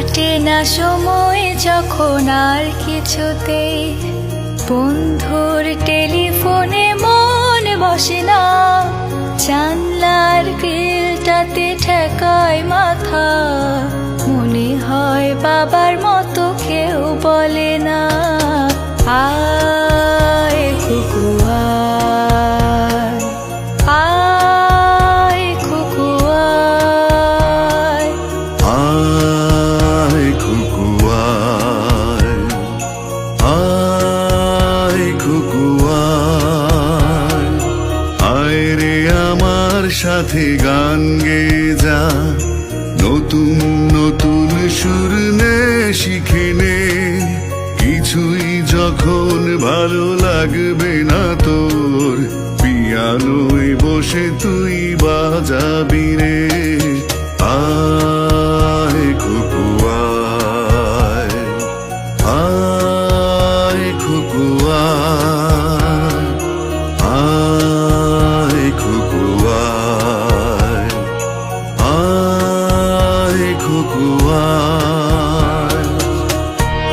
কাটে না সময় যখন আর কিছুতেই বন্ধুর টেলিফোনে মন বসে না, জানলার গ্রিলটাতে ঠেকায় মাথা, মনে হয় বাবার মতো কেউ বলে না, আয় কুকু আয়, আয় কুকু আয়, আয় খুকু আয়, আয় খুকু আয়, আয় রে আমার সাথে গান গেয়ে যা, নতুন নতুন সুর নে শিখে নে, কিছুই যখন ভালো লাগবে না তোর, পিয়ানোয় বসে তুই বাজাবি রে।